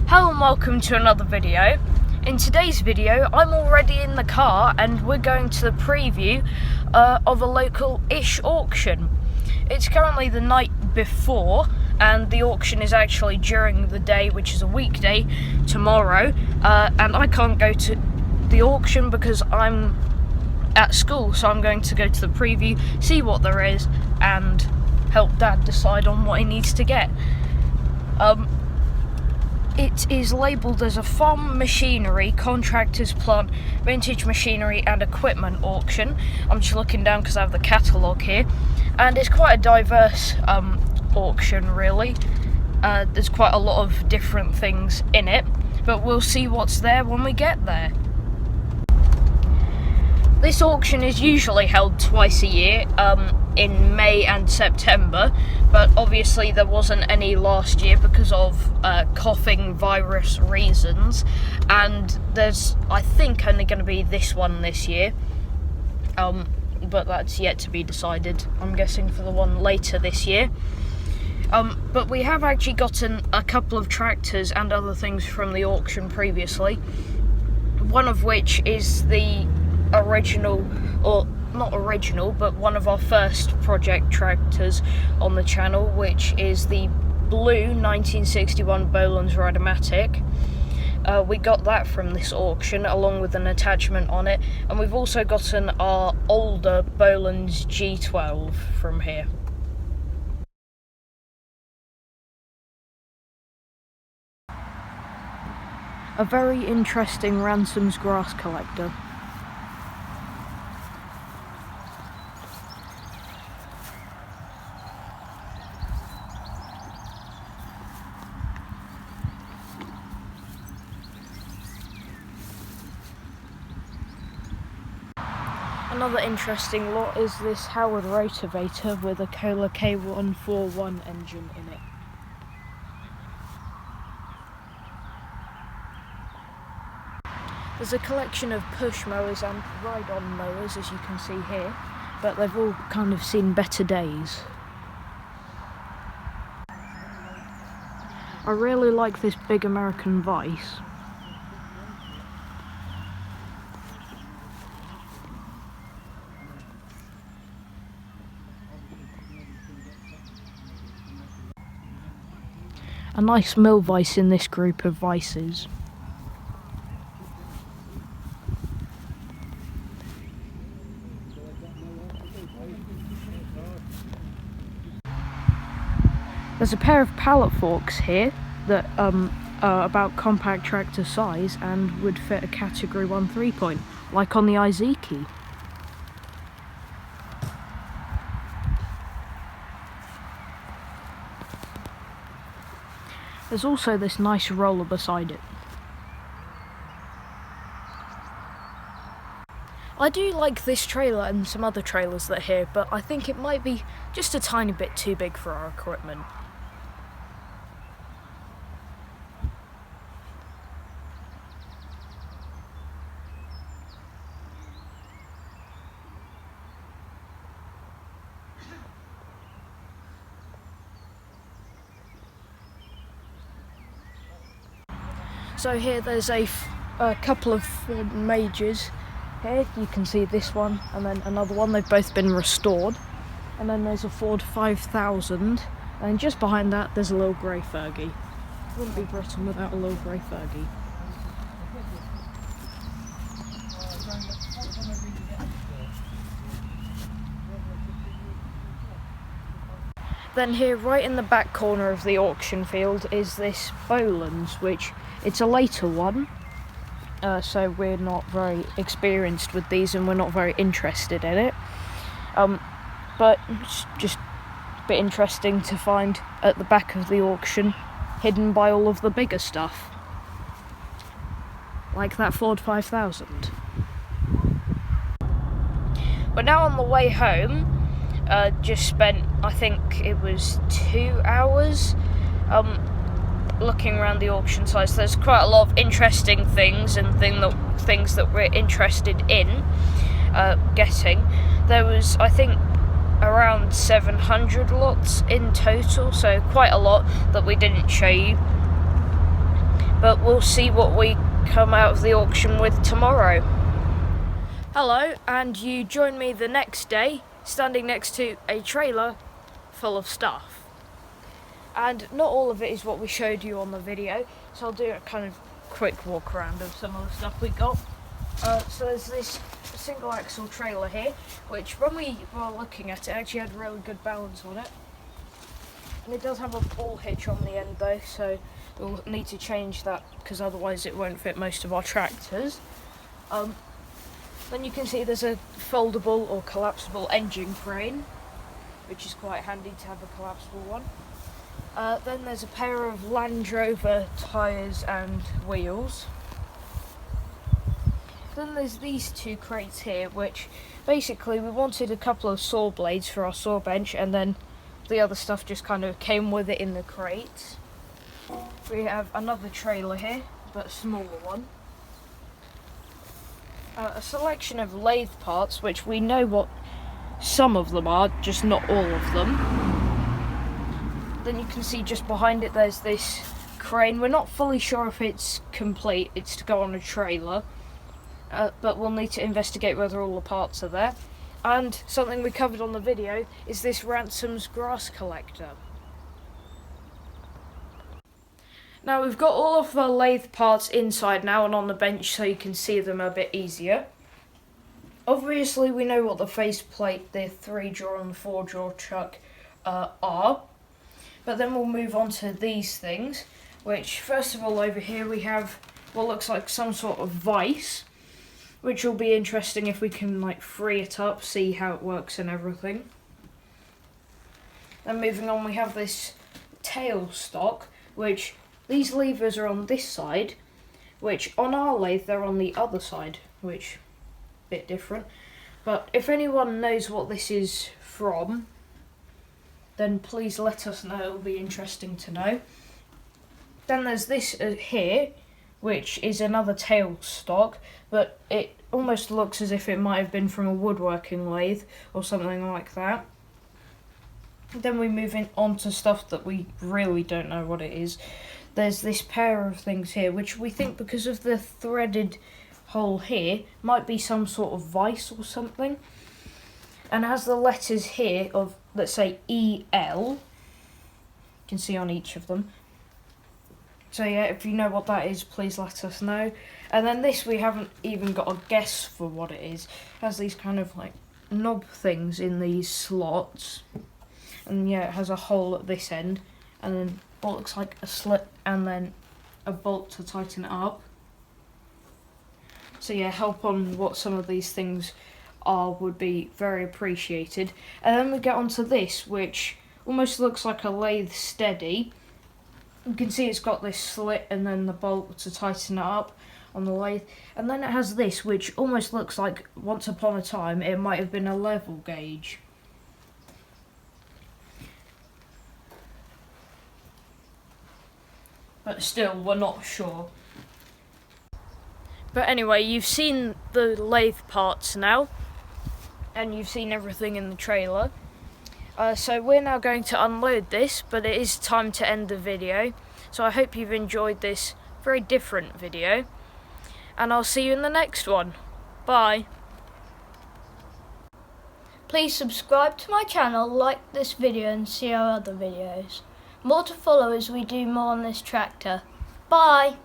Hello and welcome to another video. In today's video, I'm already in the car and we're going to the preview of a local-ish auction. It's currently the night before and the auction is actually during the day, which is a weekday, tomorrow. And I can't go to the auction because I'm at school, so I'm going to go to the preview, see what there is, and help Dad decide on what he needs to get. It is labelled as a farm machinery, contractors, plant, vintage machinery and equipment auction. I'm just looking down because I have the catalogue here, and it's quite a diverse auction really. There's quite a lot of different things in it, but we'll see what's there when we get there. This auction is usually held twice a year, in May and September, but obviously there wasn't any last year because of coughing virus reasons, and there's, I think, only going to be this one this year, but that's yet to be decided. I'm guessing for the one later this year. But we have actually gotten a couple of tractors and other things from the auction previously, one of which is the original, or not original, but one of our first project tractors on the channel, which is the blue 1961 Bolan's Ridermatic. We got that from this auction along with an attachment on it, and we've also gotten our older Bolan's G12 from here. A very interesting Ransom's grass collector. Another interesting lot is this Howard Rotavator with a Kohler K141 engine in it. There's a collection of push mowers and ride-on mowers, as you can see here, but they've all kind of seen better days. I really like this big American Vice. A nice mill vise in this group of vices. There's a pair of pallet forks here that are about compact tractor size and would fit a category 1 3-point, like on the Izeki. There's also this nice roller beside it. I do like this trailer and some other trailers that are here, but I think it might be just a tiny bit too big for our equipment. So here there's a couple of Ford Majors. Here you can see this one and then another one. They've both been restored. And then there's a Ford 5000, and just behind that there's a little grey Fergie. Wouldn't be Britain without a little grey Fergie. Then here, right in the back corner of the auction field, is this Bolan's, which it's a later one, so we're not very experienced with these and we're not very interested in it. But it's just a bit interesting to find at the back of the auction, hidden by all of the bigger stuff, like that Ford 5000. We're now on the way home. Just spent, I think it was 2 hours looking around the auction site. So there's quite a lot of interesting things and things that we're interested in getting. There was, I think, around 700 lots in total, so quite a lot that we didn't show you. but we'll see what we come out of the auction with tomorrow. Hello, and you join me the next day standing next to a trailer full of stuff. And not all of it is what we showed you on the video, so I'll do a kind of quick walk around of some of the stuff we got. So there's this single axle trailer here, which when we were looking at it actually had really good balance on it. And it does have a ball hitch on the end though, so we'll need to change that because otherwise it won't fit most of our tractors. Then you can see there's a foldable or collapsible engine crane, which is quite handy to have a collapsible one. Then there's a pair of Land Rover tyres and wheels. Then there's these two crates here, which basically we wanted a couple of saw blades for our saw bench, and then the other stuff just kind of came with it in the crates. We have another trailer here, but a smaller one. A selection of lathe parts, which we know what some of them are, just not all of them. Then you can see just behind it there's this crane. We're not fully sure if it's complete, it's to go on a trailer, but we'll need to investigate whether all the parts are there. And something we covered on the video is this Ransom's grass collector. Now we've got all of the lathe parts inside now and on the bench so you can see them a bit easier. Obviously we know what the faceplate, the 3-jaw and 4-jaw chuck are, but then we'll move on to these things, which first of all over here we have what looks like some sort of vise, which will be interesting if we can like free it up, see how it works and everything. Then moving on we have this tail stock, which these levers are on this side, which on our lathe they're on the other side, which a bit different. But if anyone knows what this is from, then please let us know, it'll be interesting to know. Then there's this here, which is another tail stock, but it almost looks as if it might have been from a woodworking lathe or something like that. Then we move on to stuff that we really don't know what it is. There's this pair of things here, which we think because of the threaded hole here, might be some sort of vise or something. And has the letters here of, let's say, EL, you can see on each of them. So yeah, if you know what that is, please let us know. And then this, we haven't even got a guess for what it is. It has these kind of like knob things in these slots. And yeah, it has a hole at this end, and then what looks like a slit, and then a bolt to tighten it up. So yeah, help on what some of these things are would be very appreciated. And then we get onto this, which almost looks like a lathe steady. You can see it's got this slit and then the bolt to tighten it up on the lathe. And then it has this, which almost looks like once upon a time it might have been a level gauge. But still, we're not sure. But anyway, you've seen the lathe parts now, and you've seen everything in the trailer. So we're now going to unload this, but it is time to end the video. So I hope you've enjoyed this very different video, and I'll see you in the next one. Bye. Please subscribe to my channel, like this video and see our other videos. More to follow as we do more on this tractor. Bye!